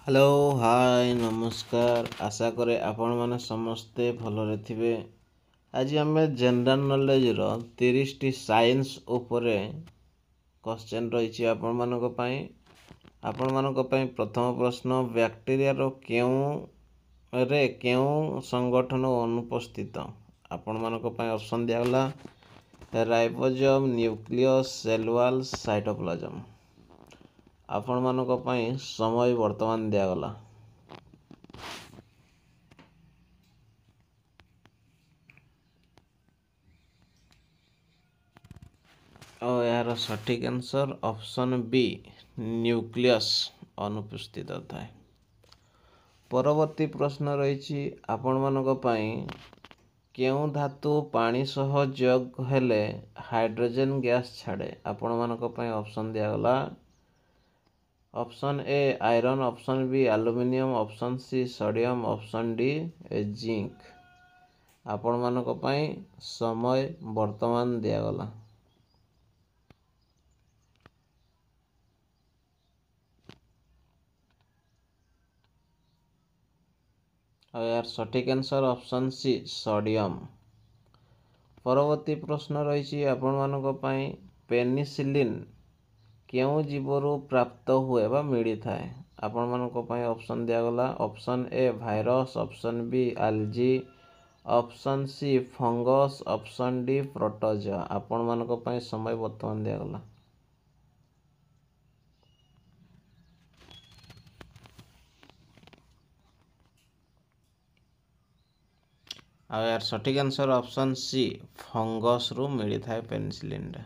Hello hi नमस्कार आशा करे आपण माने समस्ते भलरे थिबे। आज आम जनरल नॉलेज रो 30 टी साइंस उपरे क्वेश्चन रही आपण प्रथम प्रश्न बैक्टीरिया रो केउ संगठन अनुपस्थित आपण ऑप्शन दिया गला ribosome nucleus cell wall cytoplasm. आपण समय वर्तमान दिगला और यार सठिक आंसर ऑप्शन बी न्यूक्लियस अनुपस्थित थाए। परवर्ती प्रश्न रही आपण केउ धातु पानी सह जग हेले हाइड्रोजन गैस छाड़े आपण ऑप्शन दिगला option A iron option B aluminium option C sodium option D zinc. आपण समय वर्तमान दिगला और यार सठिक आंसर ऑप्शन सी सोडियम। परवर्ती प्रश्न रही आपण पेनिसिलिन केउ जीवरु प्राप्त हुए बा मिली थाए आपण ऑप्शन दिगला option A virus option B algae option C fungus option D protozoa. आपण समय वर्तमान दिगला आ यार सठिक आंसर ऑप्शन सी फंगस रु मिली थाए पेनिसिलिन रे।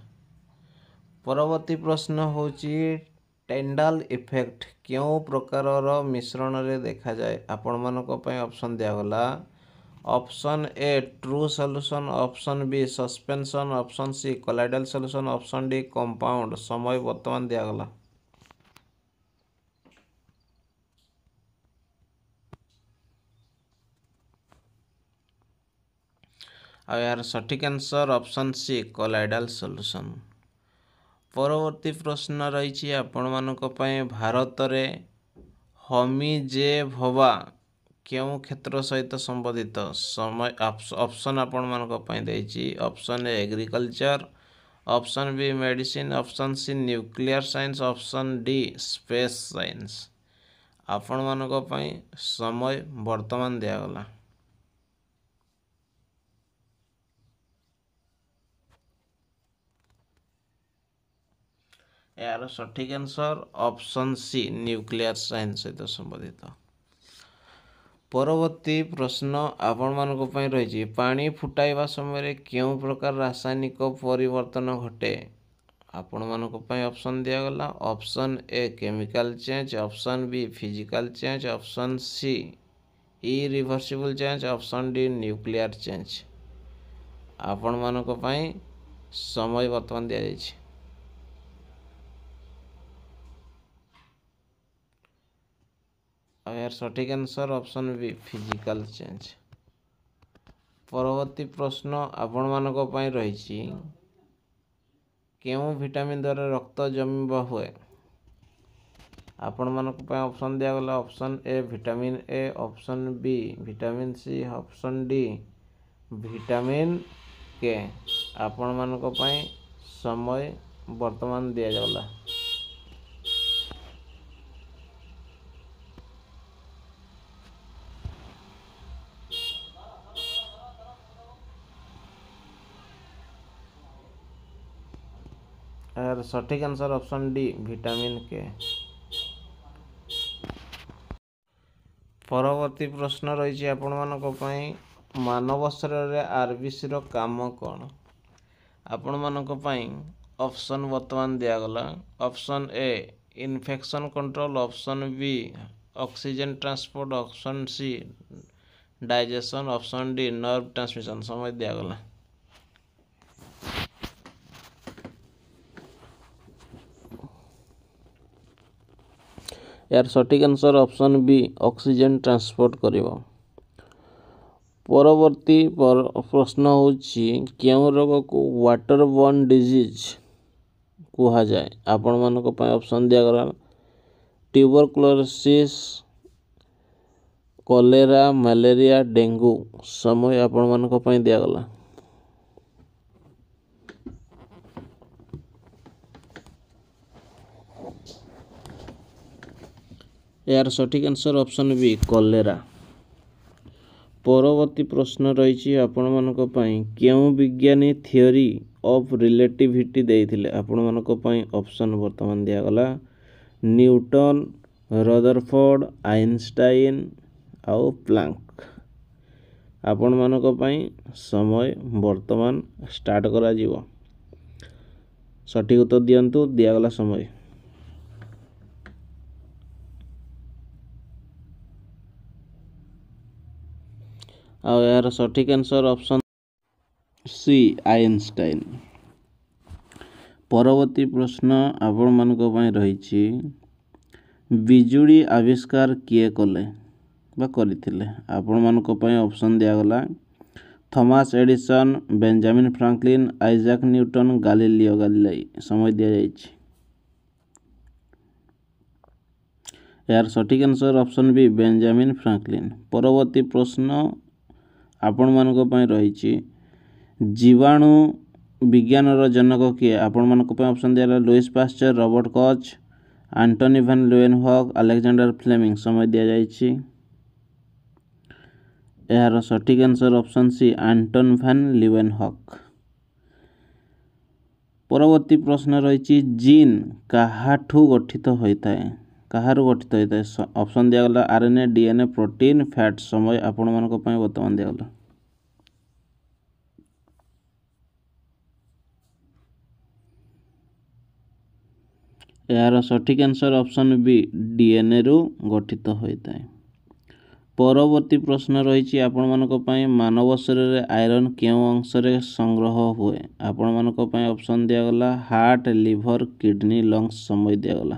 परवर्ती प्रश्न होची टेंडाल इफेक्ट क्यों प्रकार मिश्रण रे देखा जाए आपण ऑप्शन दिगला option A true solution option B suspension option C colloidal solution option D compound. समय वर्तमान दिगला आ यार सठिक answer option C colloidal solution. परवर्ती प्रश्न रही आपण भारत रे हमी जे भवा क्यों क्षेत्र सहित संबंधित समय ऑप्शन आपण option A agriculture option B medicine option C nuclear science option D space science. आपण समय वर्तमान दिगला यार सठिक answer option C nuclear science सहित संबंधित। परवर्ती प्रश्न आपण रही पानी फुटाइबा समय क्यों प्रकार रासायनिक परिवर्तन घटे आपण ऑप्शन दिगला option A chemical change option B physical change option C irreversible change option D nuclear change. आपण समय वर्तमान दिया जायछि यार सठिक answer option B physical change. परवर्ती प्रश्न आपण रही केउ विटामिन द्वारा रक्त जमीबा हुए आपण ऑप्शन दिगला option A vitamin A option B vitamin C option D vitamin K. आपण समय वर्तमान दिया जागला यार सठिक आंसर ऑप्शन डी विटामिन के। परवर्ती प्रश्न रही आपण मानव शरीर आरबीसी रो काम कौन आपण ऑप्शन वर्तमान दिगला option A infection control option B oxygen transport option C digestion option D nerve transmission. समय दिगला यार सठिक answer option B oxygen transport करिवो। परवर्ती प्रश्न होची केउ रोग को वाटर बोर्न डिजीज कहा जाए आपण ऑप्शन दिया गला ट्यूबरकुलोसिस କଲେରା, ମ୍ୟାଲେରିଆ, ଡେଙ୍ଗୁ। ସମୟ ଆପଣମାନଙ୍କ ପାଇଁ ଦିଆଗଲା। ଏହାର ସଠିକ୍ ଆନ୍ସର ଅପସନ୍ ବି କଲେରା। ପରବର୍ତ୍ତୀ ପ୍ରଶ୍ନ ରହିଛି ଆପଣମାନଙ୍କ ପାଇଁ କେଉଁ ବିଜ୍ଞାନୀ ଥିଓରି ଅଫ୍ ରିଲେଟିଭିଟି ଦେଇଥିଲେ? ଆପଣମାନଙ୍କ ପାଇଁ ଅପସନ୍ ବର୍ତ୍ତମାନ ଦିଆଗଲା ନ୍ୟୁଟନ୍, ରଦରଫୋର୍ଡ, ଆଇନଷ୍ଟାଇନ୍ ଆଉ ପ୍ଲାଙ୍କ। ଆପଣମାନଙ୍କ ପାଇଁ ସମୟ ବର୍ତ୍ତମାନ ଷ୍ଟାର୍ଟ କରାଯିବ। ସଠିକ୍ ଉତ୍ତର ଦିଅନ୍ତୁ। ଦିଆଗଲା ସମୟ। ଆଉ ଏହାର ସଠିକ୍ ଆନ୍ସର ଅପସନ୍ ସି ଆଇନଷ୍ଟାଇନ୍। ପରବର୍ତ୍ତୀ ପ୍ରଶ୍ନ ଆପଣମାନଙ୍କ ପାଇଁ ରହିଛି ବିଜୁଳି ଆବିଷ୍କାର କିଏ କଲେ ବା କରିଥିଲେ? ଆପଣମାନଙ୍କ ପାଇଁ ଅପସନ୍ ଦିଆଗଲା Thomas Edison, Benjamin Franklin, Isaac Newton, Galileo Galilei. ସମୟ ଦିଆଯାଇଛି। ଏହାର ସଠିକ୍ answer option B Benjamin Franklin. ପରବର୍ତ୍ତୀ ପ୍ରଶ୍ନ ଆପଣମାନଙ୍କ ପାଇଁ ରହିଛି ଜୀବାଣୁ ବିଜ୍ଞାନର ଜନକ କିଏ? ଆପଣମାନଙ୍କ ପାଇଁ ଅପସନ୍ ଦିଆଗଲା Louis Pasteur, Robert Koch, Antonie van Leeuwenhoek, Alexander Fleming. ସମୟ ଦିଆଯାଇଛି। ଏହାର ସଠିକ୍ answer option C Antonie van Leeuwenhoek. ପରବର୍ତ୍ତୀ ପ୍ରଶ୍ନ ରହିଛି ଜିନ୍ କାହାଠୁ ଗଠିତ ହୋଇଥାଏ? କାହାରୁ ଗଠିତ ହୋଇଥାଏ? ଅପସନ୍ ଦିଆଗଲା ଆର୍ଏନ୍ଏ, ଡିଏନ୍ଏ, ପ୍ରୋଟିନ୍, ଫ୍ୟାଟ୍। ସମୟ ଆପଣମାନଙ୍କ ପାଇଁ ବର୍ତ୍ତମାନ ଦିଆଗଲା। ଏହାର ସଠିକ୍ ଆନ୍ସର ଅପସନ୍ ବି ଡିଏନ୍ଏରୁ ଗଠିତ ହୋଇଥାଏ। ପରବର୍ତ୍ତୀ ପ୍ରଶ୍ନ ରହିଛି ଆପଣମାନଙ୍କ ପାଇଁ ମାନବ ଶରୀରରେ ଆଇରନ୍ କେଉଁ ଅଂଶରେ ସଂଗ୍ରହ ହୁଏ? ଆପଣମାନଙ୍କ ପାଇଁ ଅପସନ୍ ଦିଆଗଲା ହାର୍ଟ, ଲିଭର, କିଡନୀ, ଲଙ୍ଗସ୍। ସମୟ ଦିଆଗଲା।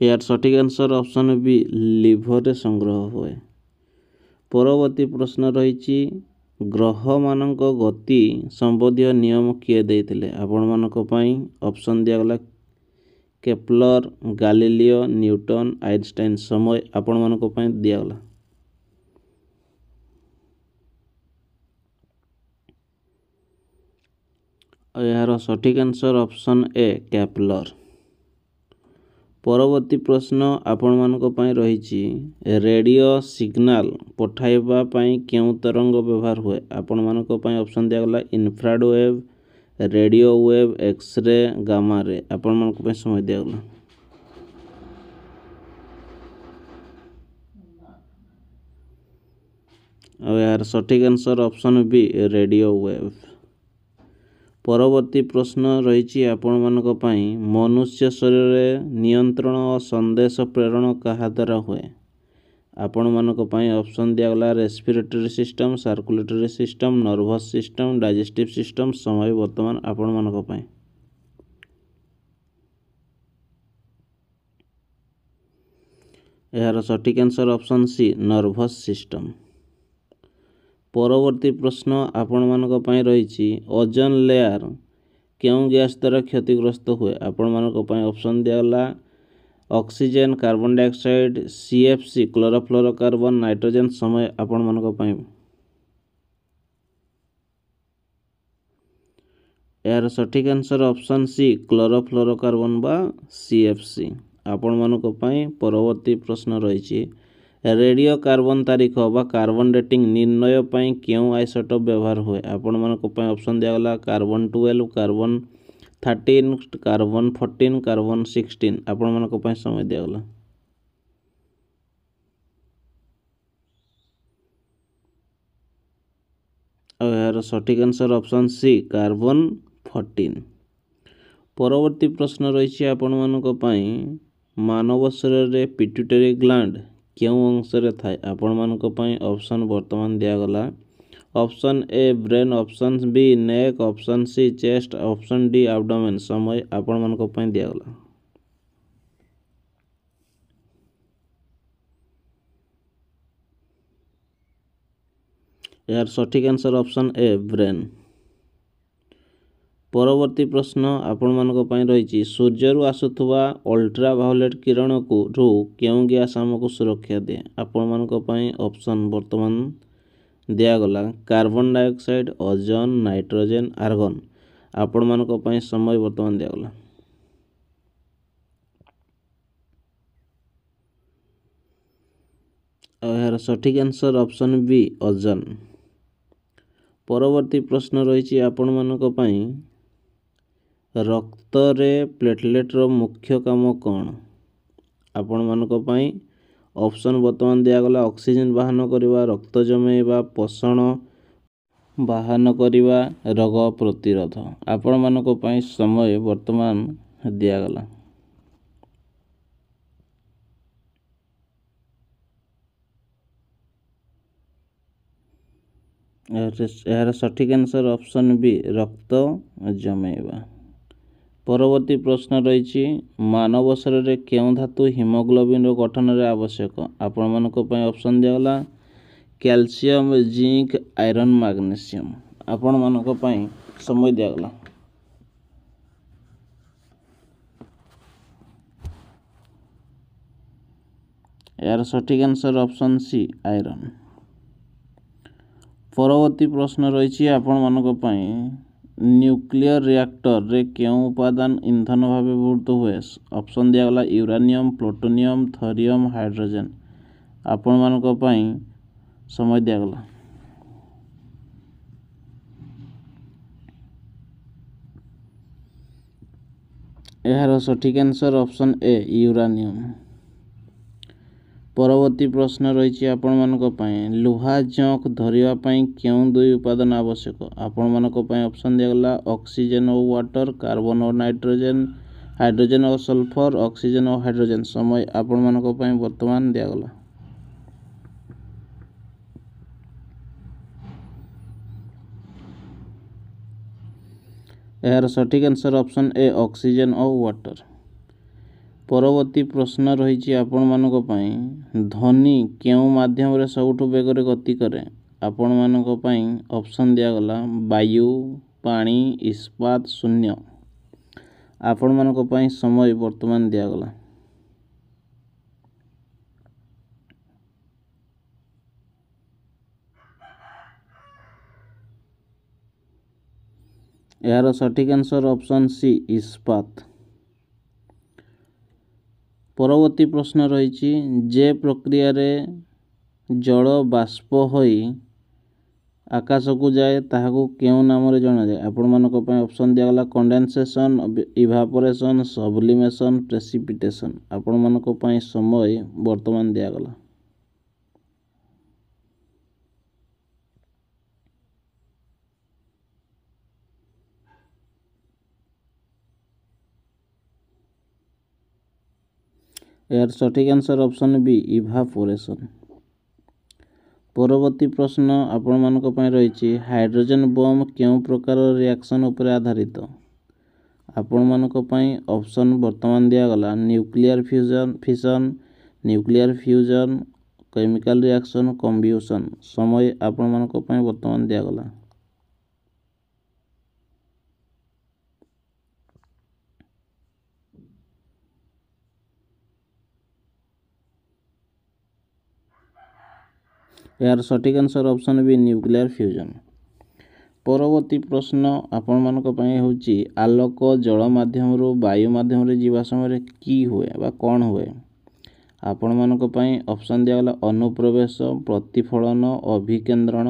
ଏହାର ସଠିକ୍ ଆନ୍ସର ଅପସନ୍ ବି ଲିଭରରେ ସଂଗ୍ରହ ହୁଏ। ପରବର୍ତ୍ତୀ ପ୍ରଶ୍ନ ରହିଛି ଗ୍ରହମାନଙ୍କ ଗତି ସମ୍ବନ୍ଧୀୟ ନିୟମ କିଏ ଦେଇଥିଲେ? ଆପଣମାନଙ୍କ ପାଇଁ ଅପସନ୍ ଦିଆଗଲା କେପ୍ଲର, ଗାଲିଲିଓ, ନ୍ୟୁଟନ୍, ଆଇନଷ୍ଟାଇନ୍। ସମୟ ଆପଣମାନଙ୍କ ପାଇଁ ଦିଆଗଲା। ଏହାର ସଠିକ୍ ଆନ୍ସର ଅପସନ୍ ଏ କେପ୍ଲର। ପରବର୍ତ୍ତୀ ପ୍ରଶ୍ନ ଆପଣମାନଙ୍କ ପାଇଁ ରହିଛି ରେଡ଼ିଓ ସିଗ୍ନାଲ ପଠାଇବା ପାଇଁ କେଉଁ ତରଙ୍ଗ ବ୍ୟବହାର ହୁଏ? ଆପଣମାନଙ୍କ ପାଇଁ ଅପସନ୍ ଦିଆଗଲା infrared wave, radio wave, X ray, gamma ray. ଆପଣମାନଙ୍କ ପାଇଁ ସମୟ ଦିଆଗଲା। ଆଉ ଏହାର ସଠିକ୍ answer option B radio wave. ପରବର୍ତ୍ତୀ ପ୍ରଶ୍ନ ରହିଛି ଆପଣମାନଙ୍କ ପାଇଁ ମନୁଷ୍ୟ ଶରୀରରେ ନିୟନ୍ତ୍ରଣ ଓ ସନ୍ଦେଶ ପ୍ରେରଣ କାହା ଦ୍ୱାରା ହୁଏ? ଆପଣମାନଙ୍କ ପାଇଁ ଅପସନ୍ ଦିଆଗଲା respiratory system, circulatory system, nervous system, digestive system. ସମୟ ବର୍ତ୍ତମାନ ଆପଣମାନଙ୍କ ପାଇଁ। ଏହାର ସଠିକ୍ answer option C nervous system. ପରବର୍ତ୍ତୀ ପ୍ରଶ୍ନ ଆପଣମାନଙ୍କ ପାଇଁ ରହିଛି ଓଜୋନ୍ ଲେୟାର କେଉଁ ଗ୍ୟାସ୍ ଦ୍ୱାରା କ୍ଷତିଗ୍ରସ୍ତ ହୁଏ? ଆପଣମାନଙ୍କ ପାଇଁ ଅପସନ୍ ଦିଆଗଲା oxygen, carbon dioxide, CFC, chlorofluorocarbon, nitrogen. ସମୟ ଆପଣମାନଙ୍କ ପାଇଁ। ଏହାର ସଠିକ୍ ଆନ୍ସର ଅପସନ୍ ସି କ୍ଲୋରୋଫ୍ଲୋରୋକାର୍ବନ ବା ସିଏଫ୍ସି। ଆପଣମାନଙ୍କ ପାଇଁ ପରବର୍ତ୍ତୀ ପ୍ରଶ୍ନ ରହିଛି ରେଡ଼ିଓ କାର୍ବନ ତାରିଖ ବା କାର୍ବନ ଡେଟିଂ ନିର୍ଣ୍ଣୟ ପାଇଁ କେଉଁ ଆଇସୋଟୋପ୍ ବ୍ୟବହାର ହୁଏ? ଆପଣମାନଙ୍କ ପାଇଁ ଅପସନ୍ ଦିଆଗଲା କାର୍ବନ 12, କାର୍ବନ 13, କାର୍ବନ 14, କାର୍ବନ 16। ଆପଣମାନଙ୍କ ପାଇଁ ସମୟ ଦିଆଗଲା। ଆଉ ଏହାର ସଠିକ୍ ଆନ୍ସର ଅପସନ୍ ସି କାର୍ବନ 14। ପରବର୍ତ୍ତୀ ପ୍ରଶ୍ନ ରହିଛି ଆପଣମାନଙ୍କ ପାଇଁ ମାନବ ଶରୀରରେ ପିଟ୍ୟୁଟାରୀ ଗ୍ଲାଣ୍ଡ କେଉଁ ଅଂଶରେ ଥାଏ? ଆପଣମାନଙ୍କ ପାଇଁ ଅପସନ୍ ବର୍ତ୍ତମାନ ଦିଆଗଲା option A brain, option B neck, option C chest, option D abdomen. ସମୟ ଆପଣମାନଙ୍କ ପାଇଁ ଦିଆଗଲା। ଏହାର ସଠିକ୍ ଆନ୍ସର ଅପସନ୍ ଏ ବ୍ରେନ୍। ପରବର୍ତ୍ତୀ ପ୍ରଶ୍ନ ଆପଣମାନଙ୍କ ପାଇଁ ରହିଛି, ସୂର୍ଯ୍ୟରୁ ଆସୁଥିବା ଅଲ୍ଟ୍ରାଭାୟୋଲେଟ୍ କିରଣକୁ କେଉଁ ଗ୍ୟାସ୍ ଆମକୁ ସୁରକ୍ଷା ଦିଏ? ଆପଣମାନଙ୍କ ପାଇଁ ଅପସନ୍ ବର୍ତ୍ତମାନ ଦିଆଗଲା carbon dioxide, ozone, nitrogen, argon. ଆପଣମାନଙ୍କ ପାଇଁ ସମୟ ବର୍ତ୍ତମାନ ଦିଆଗଲା। ଆଉ ଏହାର ସଠିକ୍ ଆନ୍ସର୍ ଅପସନ୍ ବି ଓଜୋନ୍। ପରବର୍ତ୍ତୀ ପ୍ରଶ୍ନ ରହିଛି ଆପଣମାନଙ୍କ ପାଇଁ, ରକ୍ତରେ ପ୍ଲେଟଲେଟ୍ର ମୁଖ୍ୟ କାମ କ'ଣ? ଆପଣମାନଙ୍କ ପାଇଁ ଅପସନ୍ ବର୍ତ୍ତମାନ ଦିଆଗଲା ଅକ୍ସିଜେନ୍ ବାହନ କରିବା, ରକ୍ତ ଜମାଇବା, ପୋଷଣ ବାହନ କରିବା, ରୋଗ ପ୍ରତିରୋଧ। ଆପଣମାନଙ୍କ ପାଇଁ ସମୟ ବର୍ତ୍ତମାନ ଦିଆଗଲା। ଏହାର ସଠିକ୍ ଆନ୍ସର୍ ଅପସନ୍ ବି ରକ୍ତ ଜମାଇବା। ପରବର୍ତ୍ତୀ ପ୍ରଶ୍ନ ରହିଛି, ମାନବ ଶରୀରରେ କେଉଁ ଧାତୁ ହିମୋଗ୍ଲୋବିନ୍ର ଗଠନରେ ଆବଶ୍ୟକ? ଆପଣମାନଙ୍କ ପାଇଁ ଅପସନ୍ ଦିଆଗଲା କ୍ୟାଲସିୟମ୍, ଜିଙ୍କ୍, ଆଇରନ୍, ମାଗ୍ନେସିୟମ୍। ଆପଣମାନଙ୍କ ପାଇଁ ସମୟ ଦିଆଗଲା। ଏହାର ସଠିକ୍ ଆନ୍ସର୍ ଅପସନ୍ ସି ଆଇରନ୍। ପରବର୍ତ୍ତୀ ପ୍ରଶ୍ନ ରହିଛି ଆପଣମାନଙ୍କ ପାଇଁ, ନ୍ୟୁକ୍ଲିୟର୍ ରିଆକ୍ଟରରେ କେଉଁ ଉପାଦାନ ଇନ୍ଧନ ଭାବେ ବ୍ୟବହୃତ ହୁଏ? ଅପସନ୍ ଦିଆଗଲା ୟୁରାନିୟମ୍, ପ୍ଲୁଟୋନିୟମ୍, ଥୋରିୟମ୍, ହାଇଡ୍ରୋଜେନ୍। ଆପଣମାନଙ୍କ ପାଇଁ ସମୟ ଦିଆଗଲା। ଏହାର ସଠିକ୍ ଆନ୍ସର୍ ଅପସନ୍ ଏ ୟୁରାନିୟମ୍। ପରବର୍ତ୍ତୀ ପ୍ରଶ୍ନ ରହିଛି ଆପଣମାନଙ୍କ ପାଇଁ, ଲୁହା ଜଙ୍କ୍ ଧରିବା ପାଇଁ କେଉଁ ଦୁଇ ଉପାଦାନ ଆବଶ୍ୟକ? ଆପଣମାନଙ୍କ ପାଇଁ ଅପସନ୍ ଦିଆଗଲା ଅକ୍ସିଜେନ୍ ଓ ୱାଟର, କାର୍ବନ ଓ ନାଇଟ୍ରୋଜେନ୍, ହାଇଡ୍ରୋଜେନ୍ ଓ ସଲଫର, ଅକ୍ସିଜେନ୍ ଓ ହାଇଡ୍ରୋଜେନ୍। ସମୟ ଆପଣମାନଙ୍କ ପାଇଁ ବର୍ତ୍ତମାନ ଦିଆଗଲା। ଏହାର ସଠିକ୍ answer option A oxygen O water. ପରବର୍ତ୍ତୀ ପ୍ରଶ୍ନ ରହିଛି ଆପଣମାନଙ୍କ ପାଇଁ, ଧ୍ୱନି କେଉଁ ମାଧ୍ୟମରେ ସବୁଠୁ ବେଗରେ ଗତି କରେ? ଆପଣମାନଙ୍କ ପାଇଁ ଅପସନ୍ ଦିଆଗଲା ବାୟୁ, ପାଣି, ଇସ୍ପାତ, ଶୂନ୍ୟ। ଆପଣମାନଙ୍କ ପାଇଁ ସମୟ ବର୍ତ୍ତମାନ ଦିଆଗଲା। ଏହାର ସଠିକ୍ ଆନ୍ସର୍ ଅପସନ୍ ସି ଇସ୍ପାତ। ପରବର୍ତ୍ତୀ ପ୍ରଶ୍ନ ରହିଛି, ଯେ ପ୍ରକ୍ରିୟାରେ ଜଳ ବାଷ୍ପ ହୋଇ ଆକାଶକୁ ଯାଏ ତାହାକୁ କେଉଁ ନାମରେ ଜଣାଯାଏ? ଆପଣମାନଙ୍କ ପାଇଁ ଅପସନ୍ ଦିଆଗଲା କଣ୍ଡେନସେସନ୍, ଇଭାପୋରେସନ୍, ସବ୍ଲିମେସନ୍, ପ୍ରେସିପିଟେସନ୍। ଆପଣମାନଙ୍କ ପାଇଁ ସମୟ ବର୍ତ୍ତମାନ ଦିଆଗଲା। ଏହାର ସଠିକ୍ ଆନ୍ସର୍ ଅପସନ୍ ବି ଇଭାପୋରେସନ୍। ପରବର୍ତ୍ତୀ ପ୍ରଶ୍ନ ଆପଣମାନଙ୍କ ପାଇଁ ରହିଛି, ହାଇଡ୍ରୋଜେନ୍ ବମ୍ କେଉଁ ପ୍ରକାର ରିଆକ୍ସନ୍ ଉପରେ ଆଧାରିତ? ଆପଣମାନଙ୍କ ପାଇଁ ଅପସନ୍ ବର୍ତ୍ତମାନ ଦିଆଗଲା nuclear fission, nuclear fusion, chemical reaction, combustion. ସମୟ ଆପଣମାନଙ୍କ ପାଇଁ ବର୍ତ୍ତମାନ ଦିଆଗଲା। ଏହାର ସଠିକ୍ answer option B nuclear fusion. ପରବର୍ତ୍ତୀ ପ୍ରଶ୍ନ ଆପଣମାନଙ୍କ ପାଇଁ ହେଉଛି, ଆଲୋକ ଜଳ ମାଧ୍ୟମରୁ ବାୟୁ ମାଧ୍ୟମରେ ଯିବା ସମୟରେ କି ହୁଏ ବା କ'ଣ ହୁଏ? ଆପଣମାନଙ୍କ ପାଇଁ ଅପସନ୍ ଦିଆଗଲା ଅନୁପ୍ରବେଶ, ପ୍ରତିଫଳନ, ଅଭିକେନ୍ଦ୍ରଣ,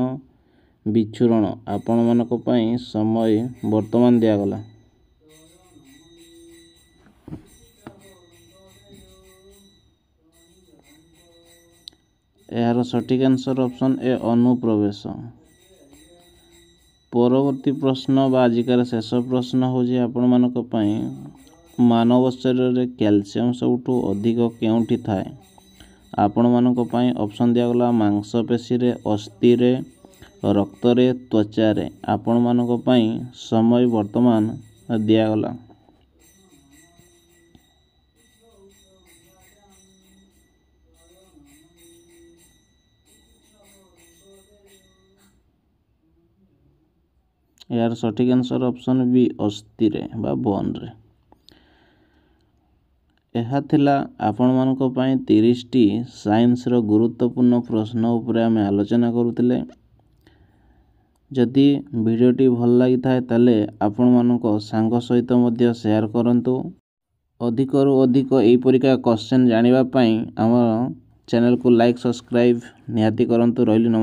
ବିଚ୍ଛୁରଣ। ଆପଣମାନଙ୍କ ପାଇଁ ସମୟ ବର୍ତ୍ତମାନ ଦିଆଗଲା। ଏହାର ସଠିକ୍ ଆନ୍ସର୍ ଅପସନ୍ ଏ ଅନୁପ୍ରବେଶ। ପରବର୍ତ୍ତୀ ପ୍ରଶ୍ନ ବା ଆଜିକାର ଶେଷ ପ୍ରଶ୍ନ ହେଉଛି ଆପଣମାନଙ୍କ ପାଇଁ, ମାନବ ଶରୀରରେ କ୍ୟାଲସିୟମ୍ ସବୁଠୁ ଅଧିକ କେଉଁଠି ଥାଏ? ଆପଣମାନଙ୍କ ପାଇଁ ଅପସନ୍ ଦିଆଗଲା ମାଂସପେଶୀରେ, ଅସ୍ଥିରେ, ରକ୍ତରେ, ତ୍ୱଚାରେ। ଆପଣମାନଙ୍କ ପାଇଁ ସମୟ ବର୍ତ୍ତମାନ ଦିଆଗଲା। ଏହାର ସଠିକ୍ ଆନ୍ସର୍ ଅପସନ୍ ବି ଅସ୍ଥିରେ ବା ବୋନ୍ରେ। ଏହା ଥିଲା ଆପଣମାନଙ୍କ ପାଇଁ 30ଟି ସାଇନ୍ସର ଗୁରୁତ୍ୱପୂର୍ଣ୍ଣ ପ୍ରଶ୍ନ ଉପରେ ଆମେ ଆଲୋଚନା କରୁଥିଲେ। ଯଦି ଭିଡ଼ିଓଟି ଭଲ ଲାଗିଥାଏ ତାହେଲେ ଆପଣମାନଙ୍କ ସାଙ୍ଗ ସହିତ ମଧ୍ୟ ସେୟାର କରନ୍ତୁ। ଅଧିକରୁ ଅଧିକ ଏହିପରିକା କ୍ୱେଶ୍ଚନ୍ ଜାଣିବା ପାଇଁ ଆମ ଚ୍ୟାନେଲକୁ ଲାଇକ୍ ସବସ୍କ୍ରାଇବ୍ ନିହାତି କରନ୍ତୁ। ରହିଲି ନମସ୍କାର।